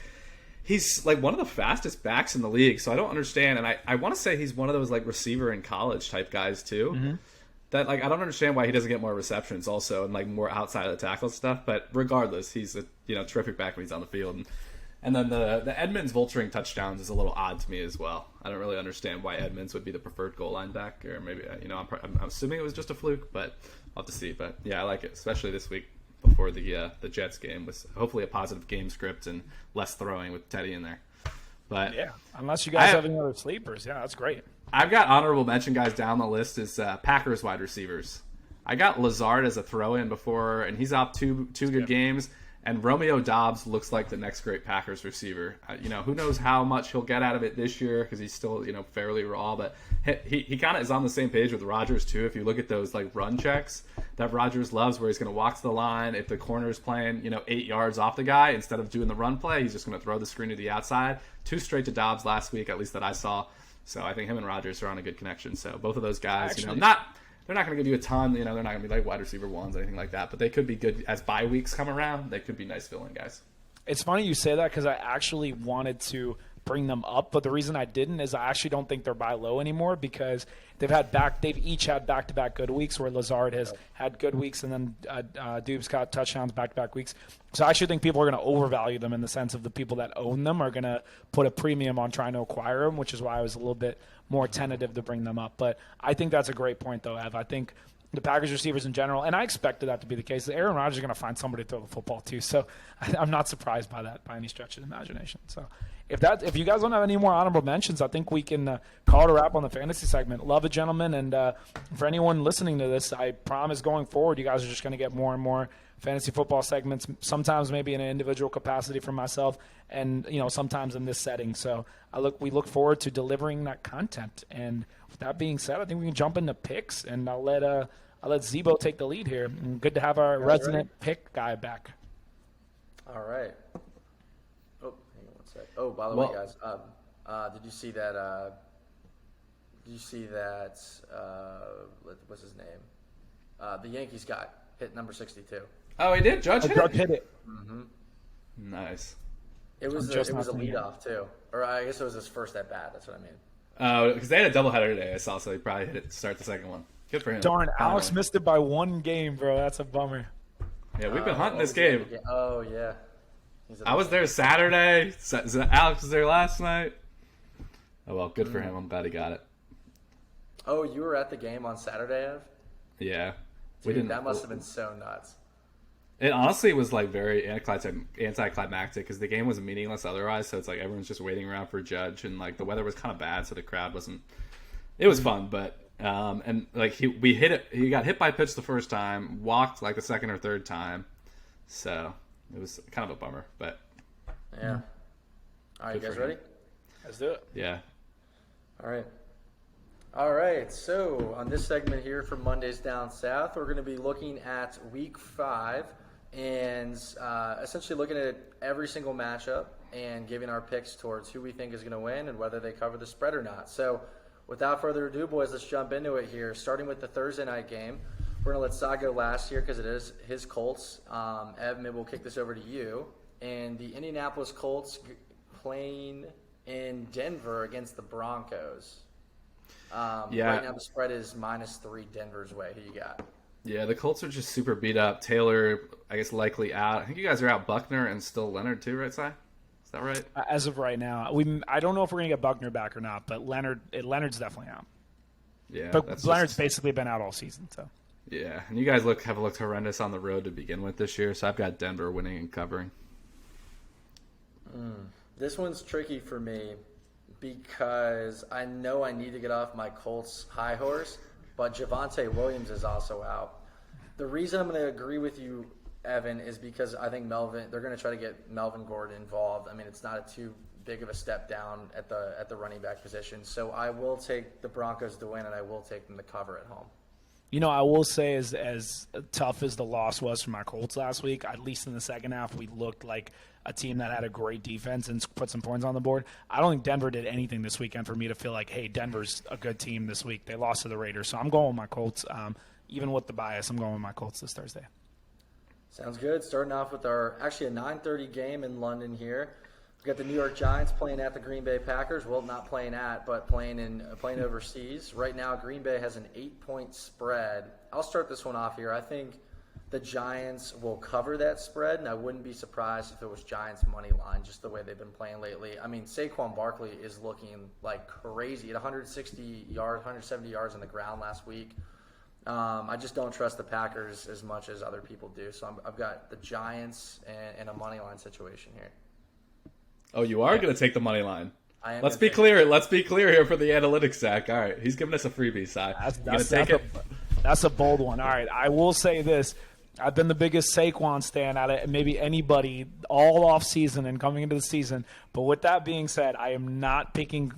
he's like one of the fastest backs in the league. So I don't understand. And I want to say he's one of those like receiver in college type guys too. Mm-hmm. That like, I don't understand why he doesn't get more receptions also and like more outside of the tackle stuff. But regardless, he's a terrific back when he's on the field. And then the Edmonds vulturing touchdowns is a little odd to me as well. I don't really understand why Edmonds would be the preferred goal line back, or maybe I'm assuming it was just a fluke, but I'll have to see. But yeah, I like it, especially this week before the Jets game with hopefully a positive game script and less throwing with Teddy in there. But yeah, unless you guys have any other sleepers, yeah, that's great. I've got honorable mention guys down the list is Packers wide receivers. I got Lazard as a throw-in before, and he's off two good games. And Romeo Doubs looks like the next great Packers receiver. Who knows how much he'll get out of it this year because he's still, fairly raw. But he kind of is on the same page with Rodgers, too. If you look at those, like, run checks that Rodgers loves where he's going to walk to the line. If the corner is playing, 8 yards off the guy, instead of doing the run play, he's just going to throw the screen to the outside. 2 straight to Doubs last week, at least that I saw. So I think him and Rodgers are on a good connection. So both of those guys, they're not going to give you a ton. They're not going to be like wide receiver ones, anything like that. But they could be good as bye weeks come around. They could be nice fill-in guys. It's funny you say that because I actually wanted to bring them up, but the reason I didn't is I actually don't think they're buy low anymore because they've each had back-to-back good weeks where Lazard has had good weeks and then Dubes got touchdowns back-to-back weeks. So I actually think people are going to overvalue them in the sense of the people that own them are going to put a premium on trying to acquire them, which is why I was a little bit more tentative to bring them up. But I think that's a great point, though, Ev. I think the Packers receivers in general, and I expected that to be the case. Aaron Rodgers is going to find somebody to throw the football to, so I'm not surprised by that by any stretch of the imagination. So if you guys don't have any more honorable mentions, I think we can call it a wrap on the fantasy segment. Love it, gentlemen, and for anyone listening to this, I promise going forward, you guys are just going to get more and more fantasy football segments, sometimes maybe in an individual capacity for myself, and sometimes in this setting. So we look forward to delivering that content. And with that being said, I think we can jump into picks, and I'll let Zebo take the lead here. And good to have our resident pick guy back. All right. Oh, Oh, by the way, guys, did you see that? What's his name? The Yankees got hit number 62. Oh, he did. Judge hit it. Mm-hmm. Nice. It was a leadoff too, or I guess it was his first at bat. That's what I mean. Oh, because they had a doubleheader today. I saw, so he probably hit it to start the second one. Good for him. Darn, Alex missed it by 1 game, bro. That's a bummer. Yeah, we've been hunting this game. Oh yeah. I was there Saturday. Alex was there last night. Oh well, good for him. I'm glad he got it. Oh, you were at the game on Saturday, Ev? Yeah. Dude, that must have been so nuts. It honestly was like very anticlimactic because the game was meaningless otherwise. So it's like everyone's just waiting around for Judge, and like the weather was kind of bad, so the crowd wasn't. It was fun, but and like he got hit by a pitch the first time, walked like the second or third time, so it was kind of a bummer. But yeah. All right, you guys ready? Let's do it. Yeah. All right, so on this segment here for Mondays Down South, we're going to be looking at Week 5 and essentially looking at every single matchup and giving our picks towards who we think is going to win and whether they cover the spread or not. So without further ado, boys, let's jump into it here, starting with the Thursday night game. We're going to let Sa go last here because it is his Colts. Ev, maybe we'll kick this over to you. And the Indianapolis Colts playing in Denver against the Broncos. Right now the spread is -3 Denver's way. Who you got? Yeah, the Colts are just super beat up. Taylor, I guess, likely out. I think you guys are out Buckner and still Leonard too, right, Si? Is that right? As of right now, I don't know if we're gonna get Buckner back or not, but Leonard's definitely out. Yeah, but Leonard's basically been out all season. So yeah, and you guys have looked horrendous on the road to begin with this year. So I've got Denver winning and covering. This one's tricky for me, because I know I need to get off my Colts high horse, but Javonte Williams is also out. The reason I'm going to agree with you, Evan, is because I think they're going to try to get Melvin Gordon involved. I mean, it's not too big of a step down at the running back position. So I will take the Broncos to win, and I will take them to cover at home. You know, I will say as tough as the loss was for my Colts last week, at least in the second half, we looked like a team that had a great defense and put some points on the board. I don't think Denver did anything this weekend for me to feel like, hey, Denver's a good team this week. They lost to the Raiders. So I'm going with my Colts. Even with the bias, I'm going with my Colts this Thursday. Sounds good. Starting off with a 9:30 game in London here. We've got the New York Giants playing at the Green Bay Packers. Well, not playing at, but playing overseas. Right now, Green Bay has an 8-point spread. I'll start this one off here. I think the Giants will cover that spread, and I wouldn't be surprised if it was Giants money line, just the way they've been playing lately. I mean, Saquon Barkley is looking like crazy at 160 yards, 170 yards on the ground last week. I just don't trust the Packers as much as other people do. So I've got the Giants and a money line situation here. Oh, you are going to take the money line. I am. Let's be clear here for the analytics, Zach. All right, he's giving us a freebie, Si. That's a bold one. All right, I will say this. I've been the biggest Saquon stan out of maybe anybody all off season and coming into the season. But with that being said, I am not picking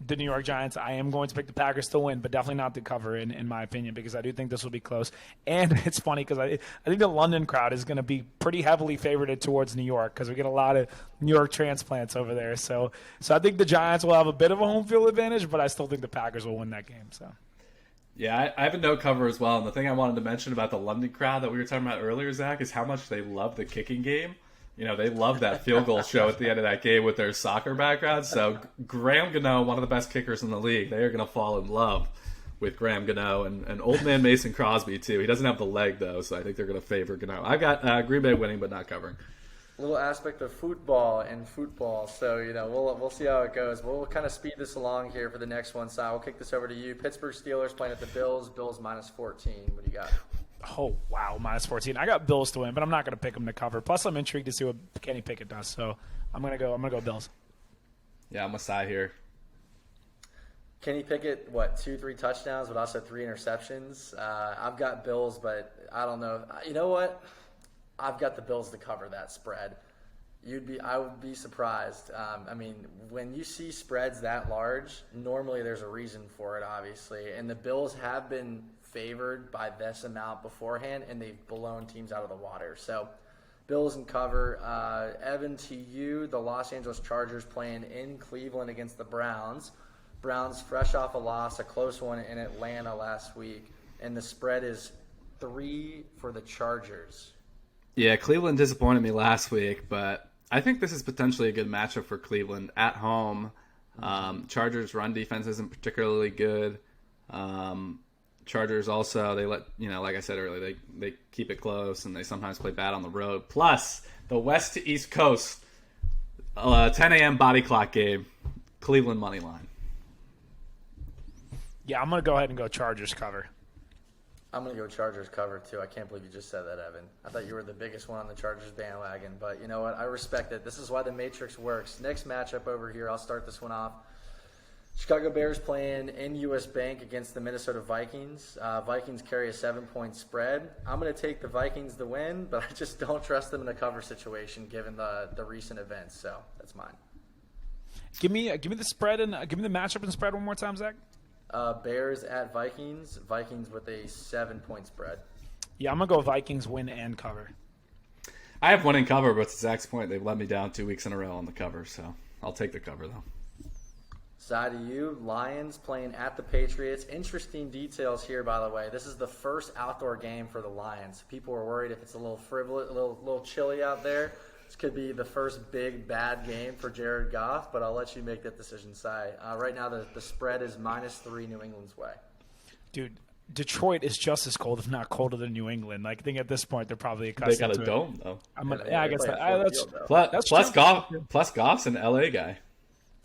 the New York Giants. I am going to pick the Packers to win, but definitely not to cover in my opinion, because I do think this will be close. And it's funny because I think the London crowd is going to be pretty heavily favored towards New York because we get a lot of New York transplants over there. So I think the Giants will have a bit of a home field advantage, but I still think the Packers will win that game. So. Yeah, I have a no cover as well. And the thing I wanted to mention about the London crowd that we were talking about earlier, Zach, is how much they love the kicking game. You know, they love that field goal show at the end of that game with their soccer background. So Graham Gano, one of the best kickers in the league, they are going to fall in love with Graham Gano and old man Mason Crosby, too. He doesn't have the leg, though, so I think they're going to favor Gano. I got Green Bay winning but not covering. Little aspect of football. So, you know, we'll see how it goes. We'll kind of speed this along here for the next one. So I'll kick this over to you. Pittsburgh Steelers playing at the Bills. Bills -14. What do you got? Oh, wow, -14. I got Bills to win, but I'm not going to pick them to cover. Plus, I'm intrigued to see what Kenny Pickett does. So I'm gonna go Bills. Yeah, I'm a side here. Kenny Pickett, 2-3 touchdowns, but also 3 interceptions. I've got Bills, but I don't know. You know what? I've got the Bills to cover that spread. I would be surprised. I mean, when you see spreads that large, normally there's a reason for it, obviously. And the Bills have been favored by this amount beforehand, and they've blown teams out of the water. So Bills and cover. Evan, to you, the Los Angeles Chargers playing in Cleveland against the Browns. Browns fresh off a loss, a close one in Atlanta last week, and the spread is 3 for the Chargers. Yeah, Cleveland disappointed me last week, but I think this is potentially a good matchup for Cleveland at home. Chargers' run defense isn't particularly good. Chargers also, they like I said earlier, they keep it close and they sometimes play bad on the road. Plus, the West to East Coast, 10 a.m. body clock game, Cleveland money line. Yeah, I'm going to go ahead and go Chargers cover. I'm going to go Chargers cover, too. I can't believe you just said that, Evan. I thought you were the biggest one on the Chargers bandwagon, but you know what? I respect it. This is why the Matrix works. Next matchup over here, I'll start this one off. Chicago Bears playing in U.S. Bank against the Minnesota Vikings. Vikings carry a 7-point spread. I'm going to take the Vikings to win, but I just don't trust them in a cover situation given the recent events. So that's mine. Give me the spread and give me the matchup and spread one more time, Zach. Bears at Vikings. Vikings with a 7-point spread. Yeah, I'm going to go Vikings win and cover. I have one in cover, but to Zach's point, they've let me down 2 weeks in a row on the cover, so I'll take the cover, though. Side of you, Lions playing at the Patriots. Interesting details here, by the way. This is the first outdoor game for the Lions. People are worried if it's a little frivolous, a little chilly out there. This could be the first big bad game for Jared Goff, but I'll let you make that decision, Cy. Right now, the spread is -3 New England's way. Dude, Detroit is just as cold, if not colder than New England. Like, I think at this point they're probably accustomed to They it. got a dome, though. I guess that's Plus Goff's an LA guy.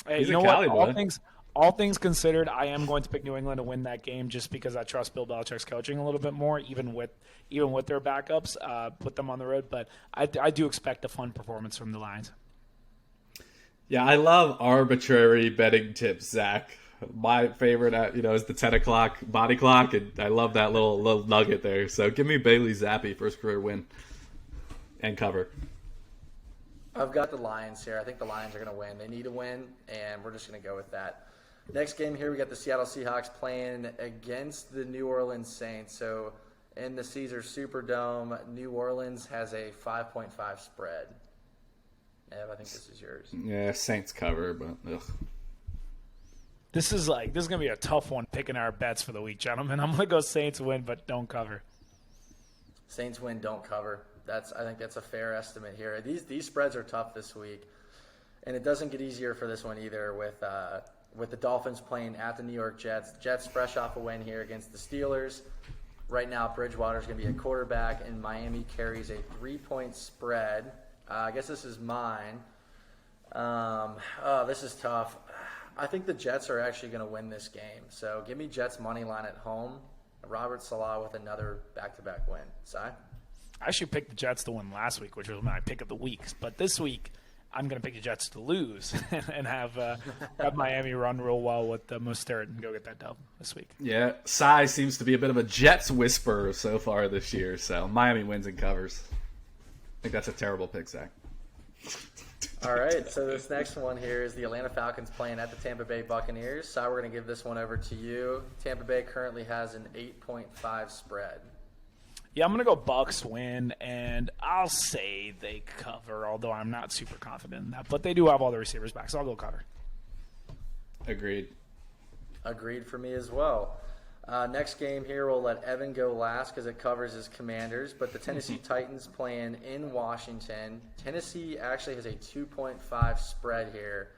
Hey, you know what? All things considered, I am going to pick New England to win that game just because I trust Bill Belichick's coaching a little bit more, even with their backups, put them on the road. But I do expect a fun performance from the Lions. Yeah, I love arbitrary betting tips, Zach. My favorite, is the 10 o'clock body clock, and I love that little nugget there. So give me Bailey Zappi, first career win, and cover. I've got the Lions here. I think the Lions are going to win. They need to win, and we're just going to go with that. Next game here, we got the Seattle Seahawks playing against the New Orleans Saints. So in the Caesars Superdome, New Orleans has a 5.5 spread. Ev, I think this is yours. Yeah, Saints cover, but ugh. This is going to be a tough one picking our bets for the week, gentlemen. I'm going to go Saints win, but don't cover. Saints win, don't cover. I think that's a fair estimate here. These spreads are tough this week, and it doesn't get easier for this one either with the Dolphins playing at the New York Jets. Jets fresh off a win here against the Steelers. Right now, Bridgewater's going to be a quarterback, and Miami carries a 3-point spread. I guess this is mine. This is tough. I think the Jets are actually going to win this game. So give me Jets money line at home. Robert Salah with another back-to-back win. Si? I actually picked the Jets to win last week, which was my pick of the week. But this week, I'm going to pick the Jets to lose and have Miami run real well with Mostert and go get that dub this week. Yeah, Cy seems to be a bit of a Jets whisperer so far this year. So Miami wins and covers. I think that's a terrible pick, Zach. All right, so this next one here is the Atlanta Falcons playing at the Tampa Bay Buccaneers. Si, we're going to give this one over to you. Tampa Bay currently has an 8.5 spread. Yeah, I'm going to go Bucs win, and I'll say they cover, although I'm not super confident in that. But they do have all the receivers back, so I'll go cover. Agreed. Agreed for me as well. Next game here, we'll let Evan go last because it covers his Commanders. But the Tennessee Titans playing in Washington. Tennessee actually has a 2.5 spread here.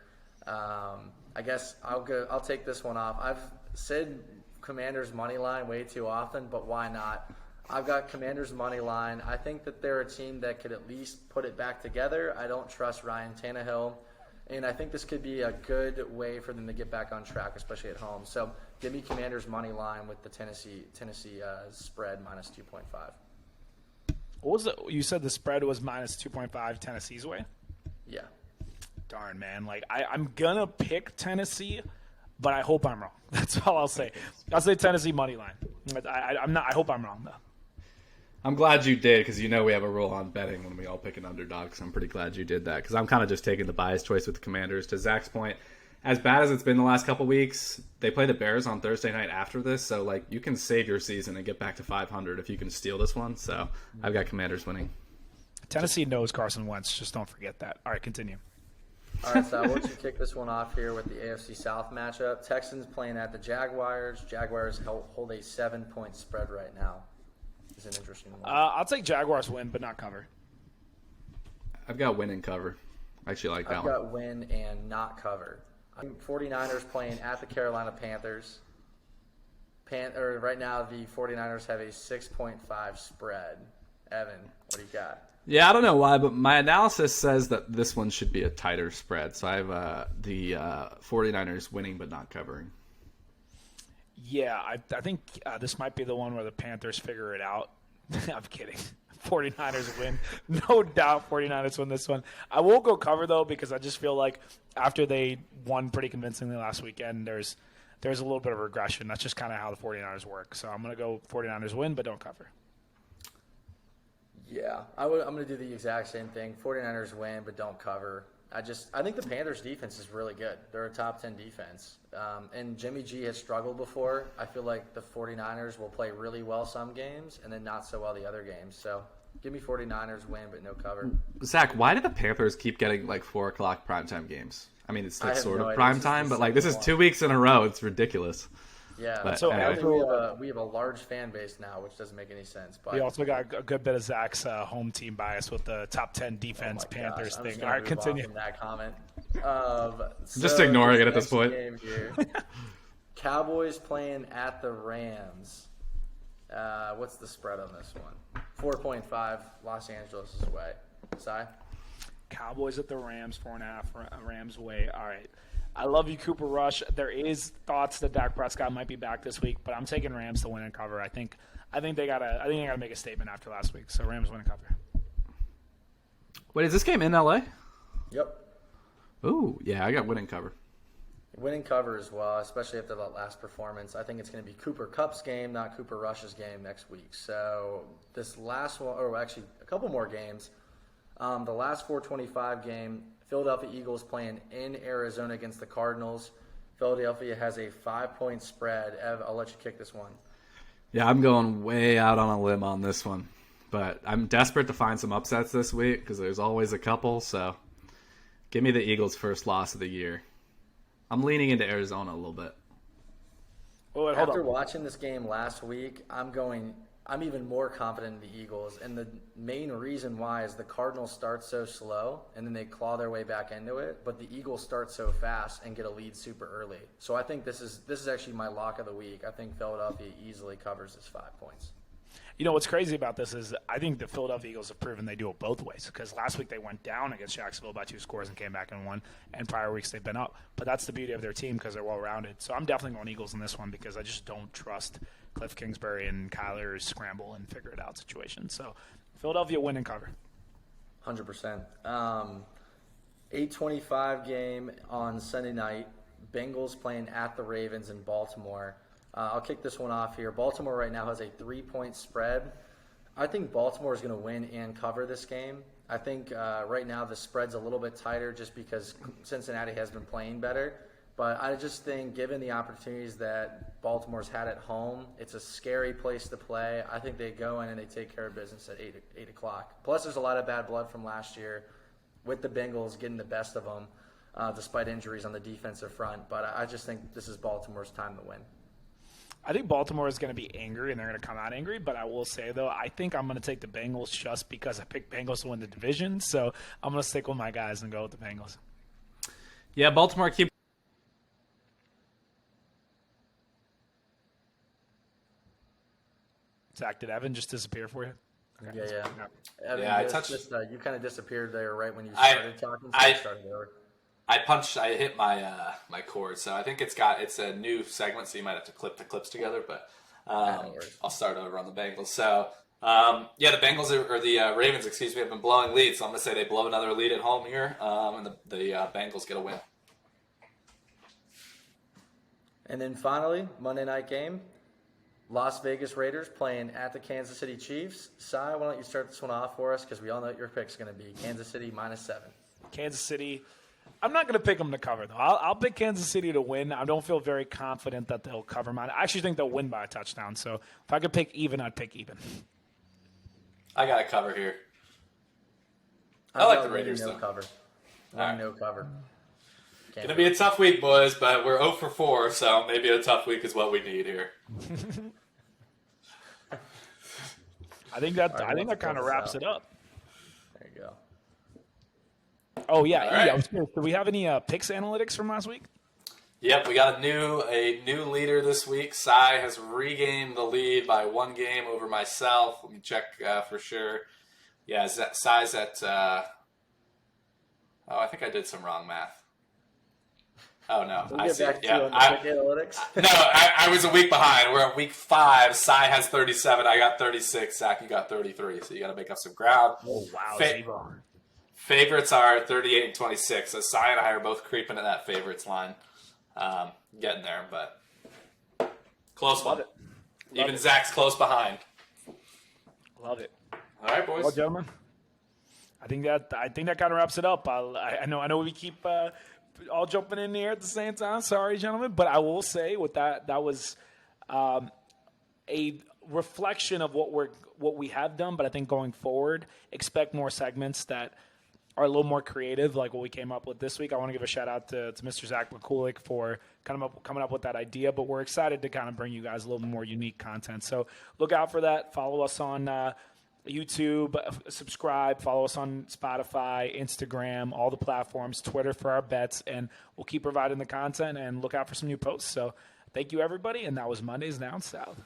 I guess I'll take this one off. I've said Commanders money line way too often, but why not? I've got Commanders money line. I think that they're a team that could at least put it back together. I don't trust Ryan Tannehill, and I think this could be a good way for them to get back on track, especially at home. So give me Commanders money line with the Tennessee spread -2.5. What was it? You said the spread was -2.5 Tennessee's way? Yeah. Darn, man. I'm going to pick Tennessee, but I hope I'm wrong. That's all I'll say. I'll say Tennessee money line. I hope I'm wrong, though. I'm glad you did because we have a rule on betting when we all pick an underdog. So I'm pretty glad you did that because I'm kind of just taking the biased choice with the Commanders. To Zach's point, as bad as it's been the last couple weeks, they play the Bears on Thursday night after this. So you can save your season and get back to 500 if you can steal this one. So I've got Commanders winning. Tennessee knows Carson Wentz. Just don't forget that. All right, continue. All right, so I'll let you kick this one off here with the AFC South matchup. Texans playing at the Jaguars. Jaguars hold a 7-point spread right now. It's an interesting one. I'll take Jaguars win, but not cover. I've got win and cover. I actually like that one. I've got win and not cover. 49ers playing at the Carolina Panthers. Right now, the 49ers have a 6.5 spread. Evan, what do you got? Yeah, I don't know why, but my analysis says that this one should be a tighter spread. So I have the 49ers winning but not covering. Yeah, I think this might be the one where the Panthers figure it out. I'm kidding. 49ers win. No doubt 49ers win this one. I won't go cover, though, because I just feel like after they won pretty convincingly last weekend, there's a little bit of regression. That's just kind of how the 49ers work. So I'm going to go 49ers win, but don't cover. Yeah, I'm going to do the exact same thing. 49ers win, but don't cover. I think the Panthers' defense is really good. They're a top 10 defense. And Jimmy G has struggled before. I feel like the 49ers will play really well some games and then not so well the other games. So give me 49ers win, but no cover. Zach, why do the Panthers keep getting like 4 o'clock primetime games? I mean, it's like sort of prime time, but like this is 2 weeks in a row. It's ridiculous. Yeah, but, so anyway. we have a large fan base now, which doesn't make any sense. But we also got a good bit of Zach's home team bias with the top 10 defense Panthers thing. All right, continue. From that comment. Just ignoring it at this point. Cowboys playing at the Rams. What's the spread on this one? 4.5. Los Angeles is away. Si? Cowboys at the Rams, 4.5 Rams away. All right. I love you, Cooper Rush. There is thoughts that Dak Prescott might be back this week, but I'm taking Rams to win and cover. I think they gotta make a statement after last week. So Rams win and cover. Wait, is this game in LA? Yep. Ooh, yeah, I got win and cover. Win and cover as well, especially after that last performance. I think it's going to be Cooper Kupp's game, not Cooper Rush's game next week. So this last one, or actually a couple more games, the last 425 game, Philadelphia Eagles playing in Arizona against the Cardinals. Philadelphia has a 5-point spread. Ev, I'll let you kick this one. Yeah, I'm going way out on a limb on this one. But I'm desperate to find some upsets this week because there's always a couple. So give me the Eagles' first loss of the year. I'm leaning into Arizona a little bit. After watching this game last week, I'm even more confident in the Eagles. And the main reason why is the Cardinals start so slow, and then they claw their way back into it. But the Eagles start so fast and get a lead super early. So I think this is actually my lock of the week. I think Philadelphia easily covers this 5 points. You know, what's crazy about this is I think the Philadelphia Eagles have proven they do it both ways, because last week they went down against Jacksonville by 2 scores and came back and won, and prior weeks they've been up. But that's the beauty of their team because they're well-rounded. So I'm definitely going Eagles in this one because I just don't trust Cliff Kingsbury and Kyler's scramble and figure it out situation. So Philadelphia win and cover. 100%. 8:25 game on Sunday night. Bengals playing at the Ravens in Baltimore. I'll kick this one off here. Baltimore right now has a 3-point spread. I think Baltimore is going to win and cover this game. I think right now the spread's a little bit tighter just because Cincinnati has been playing better. But I just think given the opportunities that Baltimore's had at home, it's a scary place to play. I think they go in and they take care of business at 8 o'clock. Plus there's a lot of bad blood from last year with the Bengals getting the best of them despite injuries on the defensive front. But I just think this is Baltimore's time to win. I think Baltimore is going to be angry, and they're going to come out angry. But I will say, though, I think I'm going to take the Bengals just because I picked Bengals to win the division. So I'm going to stick with my guys and go with the Bengals. Yeah, Baltimore keep. Zach, did Evan just disappear for you? Okay. Yeah. Evan, I touched. you kind of disappeared there right when you started talking. So I started over. I hit my my cord, so I think it's a new segment, so you might have to clip the clips together. But I'll start over on the Bengals. So the Bengals or the Ravens, have been blowing leads. So I'm gonna say they blow another lead at home here, and the Bengals get a win. And then finally, Monday night game, Las Vegas Raiders playing at the Kansas City Chiefs. Si, why don't you start this one off for us because we all know what your pick's going to be. Kansas City -7. Kansas City. I'm not going to pick them to cover, though. I'll pick Kansas City to win. I don't feel very confident that they'll cover mine. I actually think they'll win by a touchdown. So if I could pick even, I'd pick even. I got to cover here. I like the Raiders, no though. cover. No cover. Going to be a tough week, boys, but we're 0 for 4, so maybe a tough week is what we need here. I think that kind of wraps it up. There you go. Oh yeah, All right. I was curious, do we have any picks analytics from last week? Yep, we got a new leader this week. Cy has regained the lead by 1 game over myself. Let me check for sure. Yeah, Cy's at. I think I did some wrong math. Oh no, We'll I get see. back to Yeah, you on the pick analytics. No, I was a week behind. We're at week 5. Cy has 37. I got 36. Zach, you got 33. So you got to make up some ground. Oh wow, Favorites are 38 and 26. So Cy and I are both creeping in that favorites line. Getting there, but close one. Even Zach's close behind. Love it. All right, boys. Well, gentlemen, I think that kind of wraps it up. I know we keep all jumping in the air at the same time. Sorry, gentlemen, but I will say with that was a reflection of what we have done. But I think going forward, expect more segments that are a little more creative, like what we came up with this week. I want to give a shout out to Mr. Zach McCulick for coming up with that idea. But we're excited to kind of bring you guys a little more unique content. So look out for that. Follow us on YouTube, subscribe, follow us on Spotify, Instagram, all the platforms, Twitter for our bets, and we'll keep providing the content and look out for some new posts. So thank you, everybody, and that was Mondays Down South.